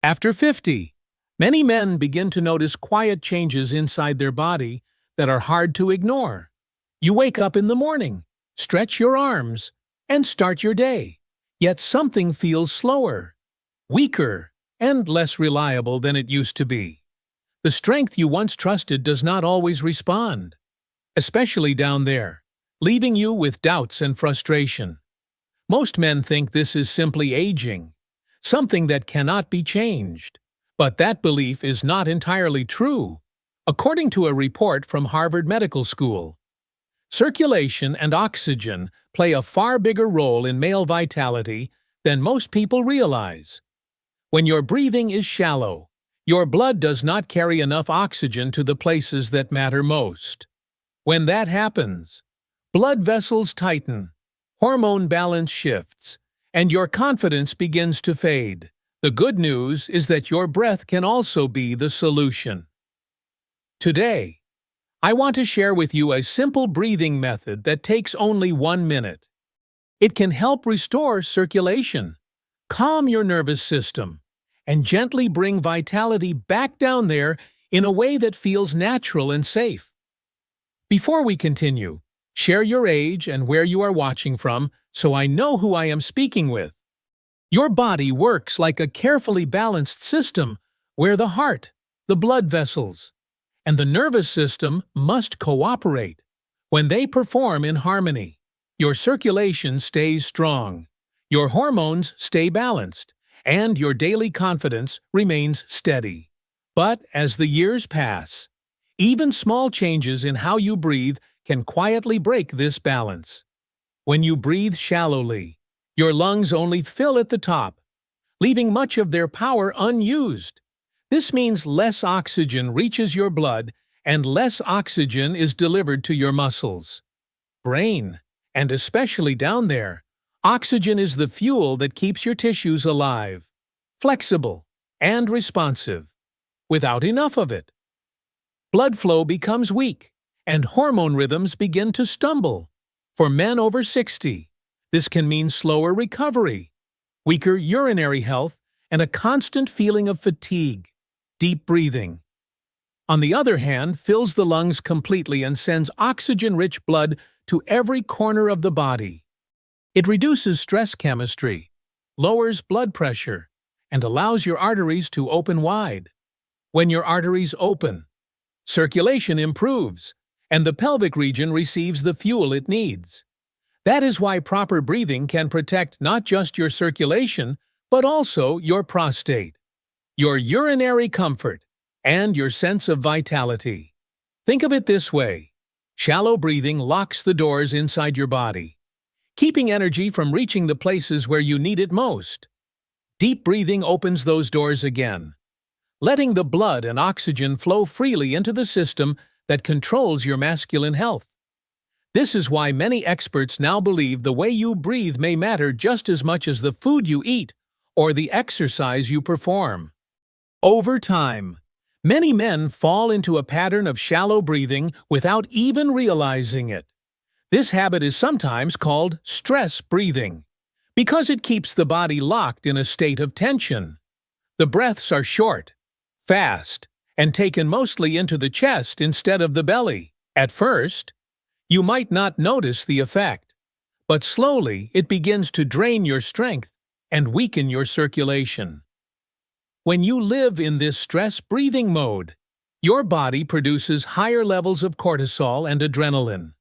After 50, many men begin to notice quiet changes inside their body that are hard to ignore. You wake up in the morning, stretch your arms, and start your day. Yet something feels slower, weaker, and less reliable than it used to be. The strength you once trusted does not always respond, especially down there, leaving you with doubts and frustration. Most men think this is simply aging, something that cannot be changed. But that belief is not entirely true. According to a report from Harvard Medical School, circulation and oxygen play a far bigger role in male vitality than most people realize. When your breathing is shallow, your blood does not carry enough oxygen to the places that matter most. When that happens, blood vessels tighten, hormone balance shifts, and your confidence begins to fade. The good news is that your breath can also be the solution. Today, I want to share with you a simple breathing method that takes only 1 minute. It can help restore circulation, calm your nervous system, and gently bring vitality back down there in a way that feels natural and safe. Before we continue, share your age and where you are watching from so I know who I am speaking with. Your body works like a carefully balanced system where the heart, the blood vessels, and the nervous system must cooperate. When they perform in harmony, your circulation stays strong, your hormones stay balanced, and your daily confidence remains steady. But as the years pass, even small changes in how you breathe can quietly break this balance. When you breathe shallowly, your lungs only fill at the top, leaving much of their power unused. This means less oxygen reaches your blood and less oxygen is delivered to your muscles, brain, and especially down there. Oxygen is the fuel that keeps your tissues alive, flexible, and responsive. Without enough of it, blood flow becomes weak, and hormone rhythms begin to stumble. For men over 60, this can mean slower recovery, weaker urinary health, and a constant feeling of fatigue. Deep breathing, on the other hand, fills the lungs completely and sends oxygen-rich blood to every corner of the body. It reduces stress chemistry, lowers blood pressure, and allows your arteries to open wide. When your arteries open, circulation improves, and the pelvic region receives the fuel it needs. That is why proper breathing can protect not just your circulation, but also your prostate, your urinary comfort, and your sense of vitality. Think of it this way: shallow breathing locks the doors inside your body, keeping energy from reaching the places where you need it most. Deep breathing opens those doors again, letting the blood and oxygen flow freely into the system that controls your masculine health. This is why many experts now believe the way you breathe may matter just as much as the food you eat or the exercise you perform. Over time, many men fall into a pattern of shallow breathing without even realizing it. This habit is sometimes called stress breathing, because it keeps the body locked in a state of tension. The breaths are short, fast, and taken mostly into the chest instead of the belly. At first, you might not notice the effect, but slowly it begins to drain your strength and weaken your circulation. When you live in this stress-breathing mode, your body produces higher levels of cortisol and adrenaline.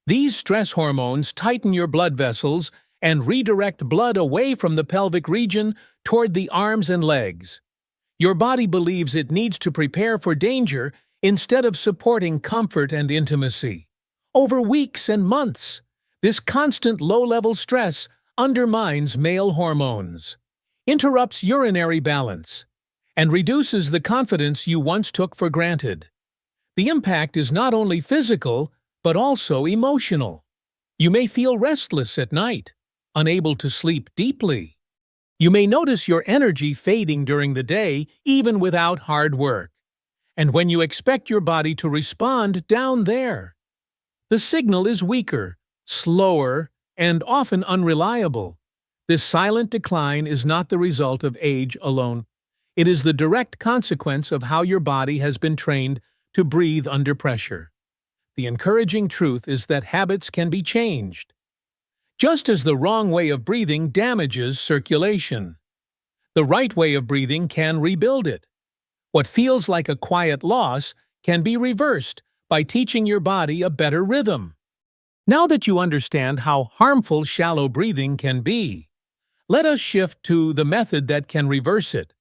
These stress hormones tighten your blood vessels and redirect blood away from the pelvic region toward the arms and legs. Your body believes it needs to prepare for danger instead of supporting comfort and intimacy. Over weeks and months, this constant low-level stress undermines male hormones, interrupts urinary balance, and reduces the confidence you once took for granted. The impact is not only physical, but also emotional. You may feel restless at night, unable to sleep deeply. You may notice your energy fading during the day, even without hard work. And when you expect your body to respond down there, the signal is weaker, slower, and often unreliable. This silent decline is not the result of age alone. It is the direct consequence of how your body has been trained to breathe under pressure. The encouraging truth is that habits can be changed. Just as the wrong way of breathing damages circulation, the right way of breathing can rebuild it. What feels like a quiet loss can be reversed by teaching your body a better rhythm. Now that you understand how harmful shallow breathing can be, let us shift to the method that can reverse it.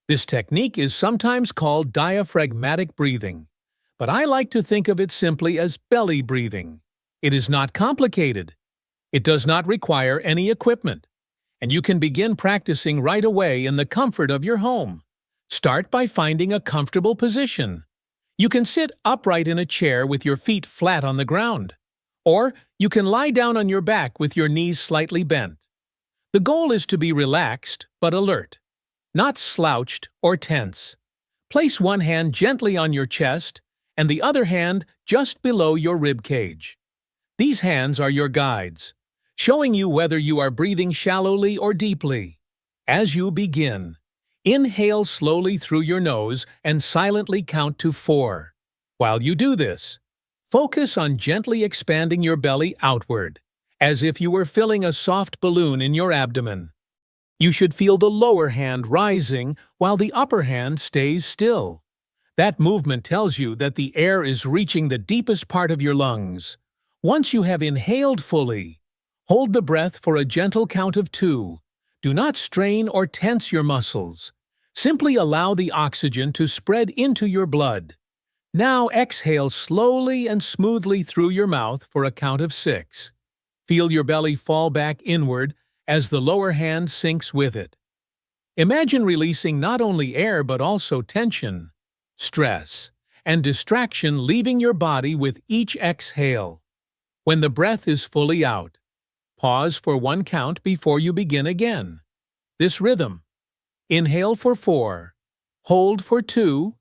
This technique is sometimes called diaphragmatic breathing, but I like to think of it simply as belly breathing. It is not complicated. It does not require any equipment, and you can begin practicing right away in the comfort of your home. Start by finding a comfortable position. You can sit upright in a chair with your feet flat on the ground, or you can lie down on your back with your knees slightly bent. The goal is to be relaxed but alert, not slouched or tense. Place one hand gently on your chest and the other hand just below your rib cage. These hands are your guides, showing you whether you are breathing shallowly or deeply. As you begin, inhale slowly through your nose and silently count to 4. While you do this, focus on gently expanding your belly outward, as if you were filling a soft balloon in your abdomen. You should feel the lower hand rising while the upper hand stays still. That movement tells you that the air is reaching the deepest part of your lungs. Once you have inhaled fully, hold the breath for a gentle count of 2. Do not strain or tense your muscles. Simply allow the oxygen to spread into your blood. Now exhale slowly and smoothly through your mouth for a count of 6. Feel your belly fall back inward as the lower hand sinks with it. Imagine releasing not only air but also tension, stress, and distraction leaving your body with each exhale. When the breath is fully out, pause for 1 count before you begin again. This rhythm: inhale for 4, hold for 2,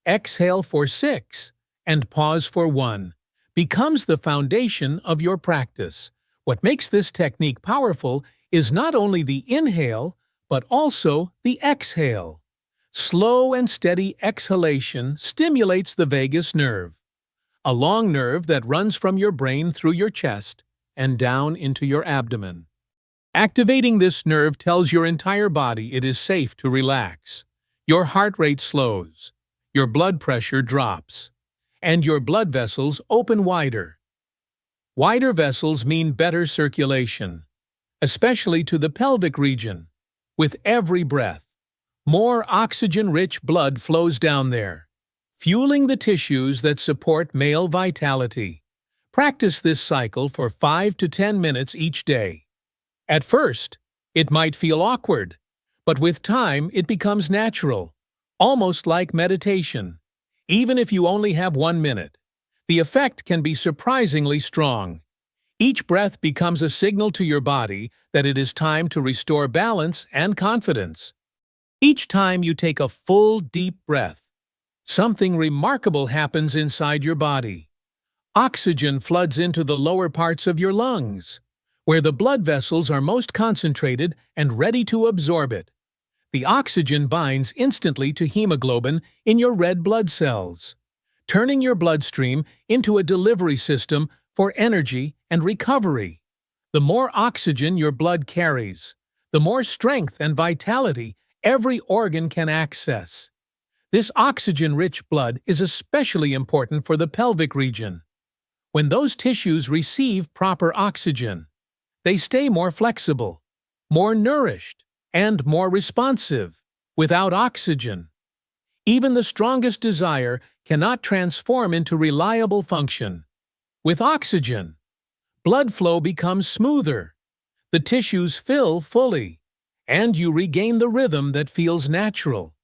exhale for 6, and pause for 1, becomes the foundation of your practice. What makes this technique powerful is not only the inhale, but also the exhale. Slow and steady exhalation stimulates the vagus nerve, a long nerve that runs from your brain through your chest and down into your abdomen. Activating this nerve tells your entire body it is safe to relax. Your heart rate slows, your blood pressure drops, and your blood vessels open wider. Wider vessels mean better circulation, especially to the pelvic region. With every breath, more oxygen-rich blood flows down there, fueling the tissues that support male vitality. Practice this cycle for 5 to 10 minutes each day. At first, it might feel awkward, but with time it becomes natural, almost like meditation. Even if you only have 1 minute, the effect can be surprisingly strong. Each breath becomes a signal to your body that it is time to restore balance and confidence. Each time you take a full, deep breath, something remarkable happens inside your body. Oxygen floods into the lower parts of your lungs, where the blood vessels are most concentrated and ready to absorb it. The oxygen binds instantly to hemoglobin in your red blood cells, turning your bloodstream into a delivery system for energy and recovery. The more oxygen your blood carries, the more strength and vitality every organ can access. This oxygen-rich blood is especially important for the pelvic region. When those tissues receive proper oxygen, they stay more flexible, more nourished, and more responsive. Without oxygen, even the strongest desire cannot transform into reliable function. With oxygen, blood flow becomes smoother, the tissues fill fully, and you regain the rhythm that feels natural.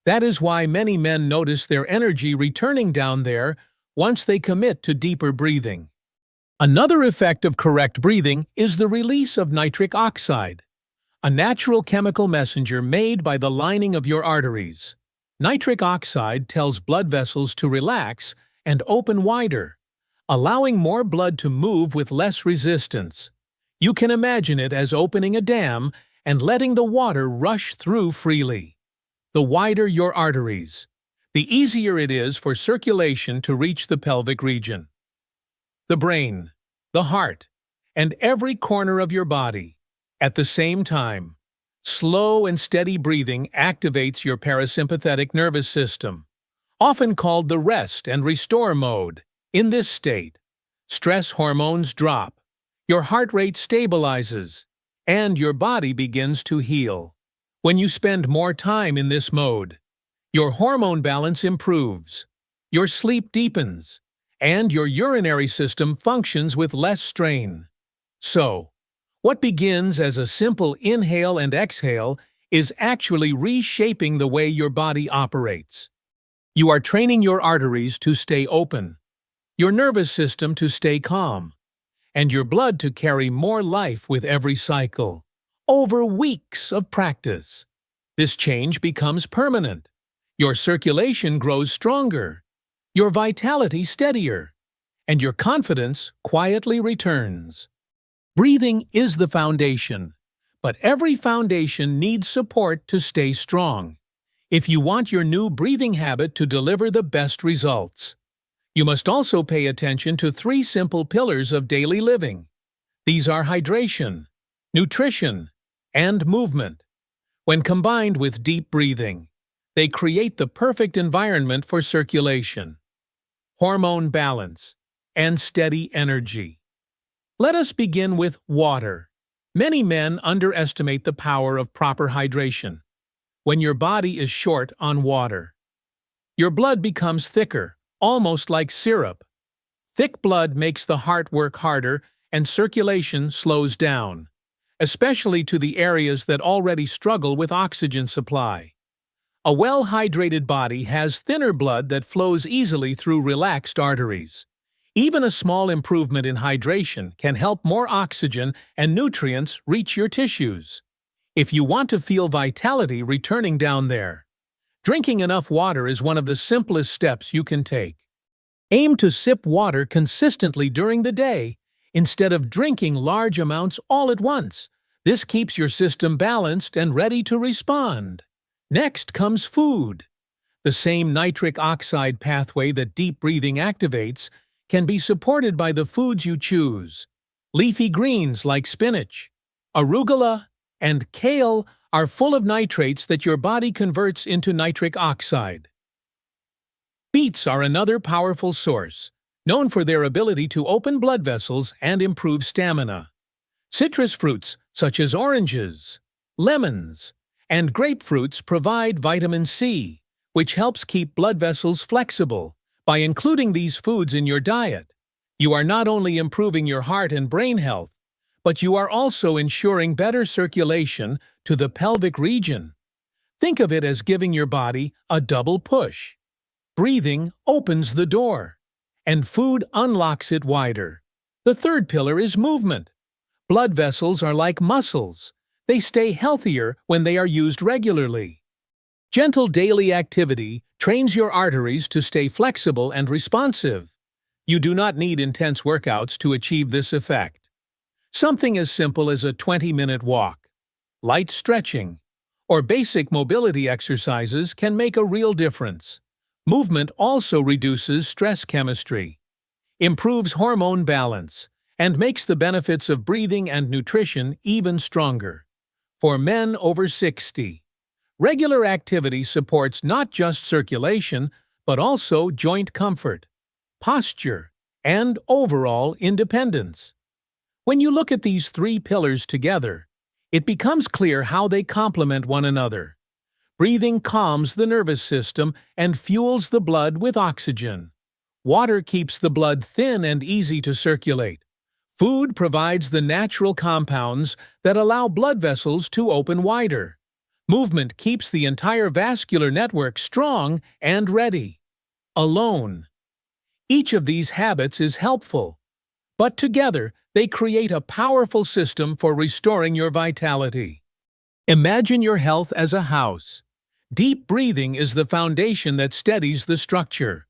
That is why many men notice their energy returning down there once they commit to deeper breathing. Another effect of correct breathing is the release of nitric oxide, a natural chemical messenger made by the lining of your arteries. Nitric oxide tells blood vessels to relax and open wider, allowing more blood to move with less resistance. You can imagine it as opening a dam and letting the water rush through freely. the wider your arteries, the easier it is for circulation to reach the pelvic region. The brain, the heart, and every corner of your body. At the same time, slow and steady breathing activates your parasympathetic nervous system, often called the rest and restore mode. In this state, stress hormones drop, your heart rate stabilizes, and your body begins to heal. When you spend more time in this mode, your hormone balance improves, your sleep deepens, and your urinary system functions with less strain. So, what begins as a simple inhale and exhale is actually reshaping the way your body operates. You are training your arteries to stay open, your nervous system to stay calm, and your blood to carry more life with every cycle. Over weeks of practice, this change becomes permanent. Your circulation grows stronger, your vitality steadier, and your confidence quietly returns. Breathing is the foundation, but every foundation needs support to stay strong. If you want your new breathing habit to deliver the best results, you must also pay attention to 3 simple pillars of daily living. These are hydration, nutrition, and movement. When combined with deep breathing, they create the perfect environment for circulation, hormone balance, and steady energy. Let us begin with water. Many men underestimate the power of proper hydration. When your body is short on water, your blood becomes thicker, almost like syrup. Thick blood makes the heart work harder and circulation slows down, especially to the areas that already struggle with oxygen supply. A well-hydrated body has thinner blood that flows easily through relaxed arteries. Even a small improvement in hydration can help more oxygen and nutrients reach your tissues. If you want to feel vitality returning down there, drinking enough water is one of the simplest steps you can take. Aim to sip water consistently during the day instead of drinking large amounts all at once. This keeps your system balanced and ready to respond. Next comes food. The same nitric oxide pathway that deep breathing activates can be supported by the foods you choose. Leafy greens like spinach, arugula, and kale are full of nitrates that your body converts into nitric oxide. Beets are another powerful source, known for their ability to open blood vessels and improve stamina. Citrus fruits, such as oranges, lemons, and grapefruits provide vitamin C, which helps keep blood vessels flexible. By including these foods in your diet, you are not only improving your heart and brain health, but you are also ensuring better circulation to the pelvic region. Think of it as giving your body a double push. Breathing opens the door, and food unlocks it wider. The third pillar is movement. Blood vessels are like muscles. They stay healthier when they are used regularly. Gentle daily activity trains your arteries to stay flexible and responsive. You do not need intense workouts to achieve this effect. Something as simple as a 20-minute walk, light stretching, or basic mobility exercises can make a real difference. Movement also reduces stress chemistry, improves hormone balance, and makes the benefits of breathing and nutrition even stronger. For men over 60, regular activity supports not just circulation, but also joint comfort, posture, and overall independence. When you look at these 3 pillars together, it becomes clear how they complement one another. Breathing calms the nervous system and fuels the blood with oxygen. Water keeps the blood thin and easy to circulate. Food provides the natural compounds that allow blood vessels to open wider. Movement keeps the entire vascular network strong and ready. Alone, each of these habits is helpful, but together they create a powerful system for restoring your vitality. Imagine your health as a house. Deep breathing is the foundation that steadies the structure.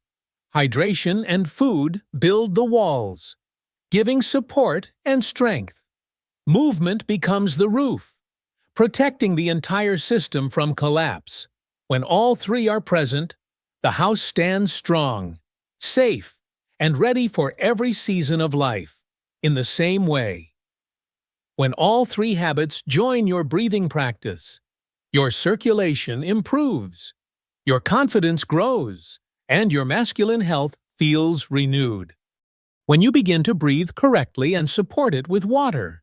Hydration and food build the walls, giving support and strength. Movement becomes the roof, protecting the entire system from collapse. When all three are present, the house stands strong, safe, and ready for every season of life. In the same way, when all three habits join your breathing practice, your circulation improves, your confidence grows, and your masculine health feels renewed. When you begin to breathe correctly and support it with water,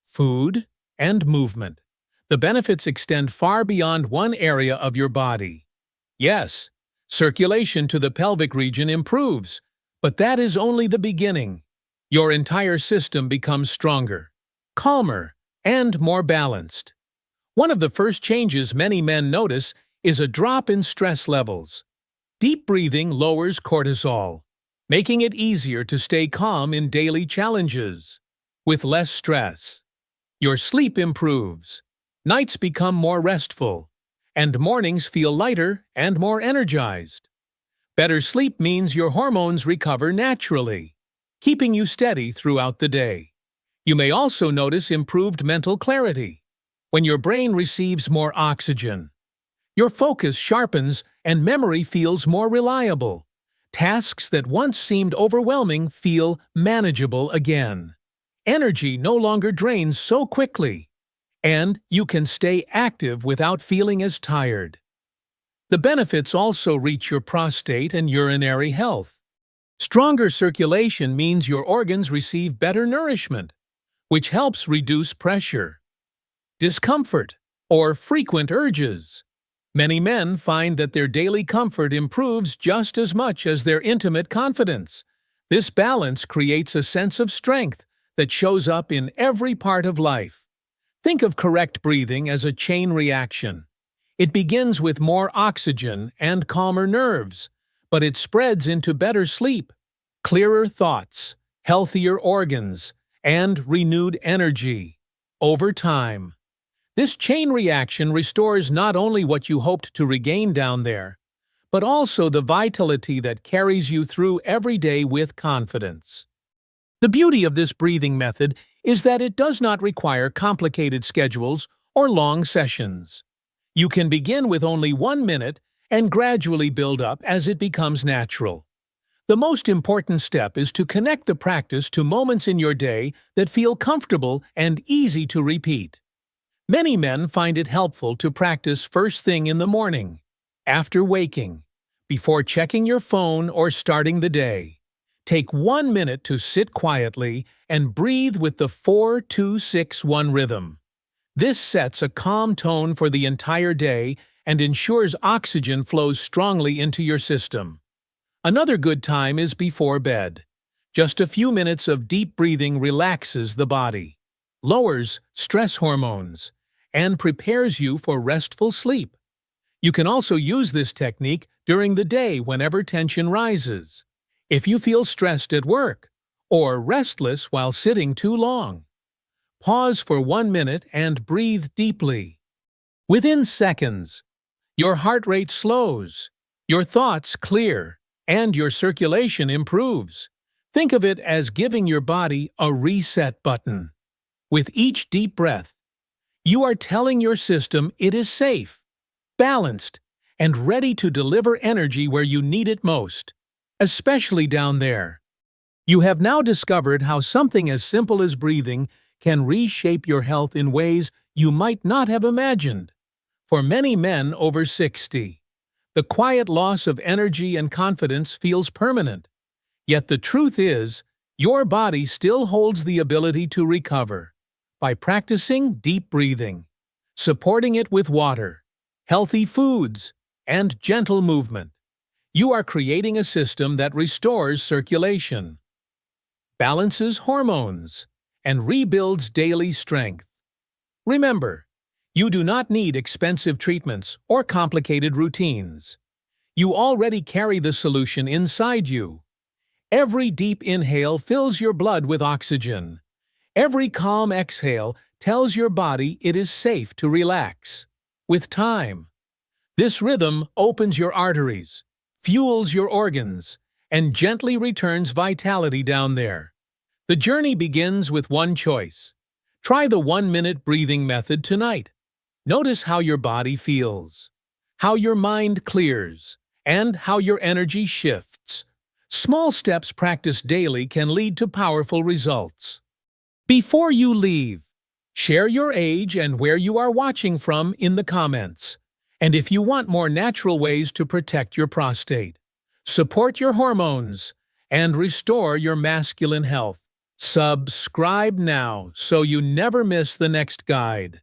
food, and movement, the benefits extend far beyond one area of your body. Yes, circulation to the pelvic region improves, but that is only the beginning. Your entire system becomes stronger, calmer, and more balanced. One of the first changes many men notice is a drop in stress levels. Deep breathing lowers cortisol, making it easier to stay calm in daily challenges. With less stress, your sleep improves, nights become more restful, and mornings feel lighter and more energized. Better sleep means your hormones recover naturally, keeping you steady throughout the day. You may also notice improved mental clarity. When your brain receives more oxygen, your focus sharpens and memory feels more reliable. Tasks that once seemed overwhelming feel manageable again. Energy no longer drains so quickly, and you can stay active without feeling as tired. The benefits also reach your prostate and urinary health. Stronger circulation means your organs receive better nourishment, which helps reduce pressure, discomfort, or frequent urges. Many men find that their daily comfort improves just as much as their intimate confidence. This balance creates a sense of strength that shows up in every part of life. Think of correct breathing as a chain reaction. It begins with more oxygen and calmer nerves, but it spreads into better sleep, clearer thoughts, healthier organs, and renewed energy. Over time, this chain reaction restores not only what you hoped to regain down there, but also the vitality that carries you through every day with confidence. The beauty of this breathing method is that it does not require complicated schedules or long sessions. You can begin with only 1 minute and gradually build up as it becomes natural. The most important step is to connect the practice to moments in your day that feel comfortable and easy to repeat. Many men find it helpful to practice first thing in the morning, after waking, before checking your phone or starting the day. Take 1 minute to sit quietly and breathe with the 4-2-6-1 rhythm. This sets a calm tone for the entire day and ensures oxygen flows strongly into your system. Another good time is before bed. Just a few minutes of deep breathing relaxes the body, lowers stress hormones, and prepares you for restful sleep. You can also use this technique during the day whenever tension rises. If you feel stressed at work or restless while sitting too long, pause for 1 minute and breathe deeply. Within seconds, your heart rate slows, your thoughts clear, and your circulation improves. Think of it as giving your body a reset button. With each deep breath, you are telling your system it is safe, balanced, and ready to deliver energy where you need it most, especially down there. You have now discovered how something as simple as breathing can reshape your health in ways you might not have imagined. For many men over 60, the quiet loss of energy and confidence feels permanent. Yet the truth is, your body still holds the ability to recover. By practicing deep breathing, supporting it with water, healthy foods, and gentle movement, you are creating a system that restores circulation, balances hormones, and rebuilds daily strength. Remember, you do not need expensive treatments or complicated routines. You already carry the solution inside you. Every deep inhale fills your blood with oxygen. Every calm exhale tells your body it is safe to relax. With time, this rhythm opens your arteries, fuels your organs, and gently returns vitality down there. The journey begins with one choice. Try the 1-minute breathing method tonight. Notice how your body feels. how your mind clears, and how your energy shifts. Small steps practiced daily can lead to powerful results. Before you leave, share your age and where you are watching from in the comments. And if you want more natural ways to protect your prostate, support your hormones, and restore your masculine health, subscribe now so you never miss the next guide.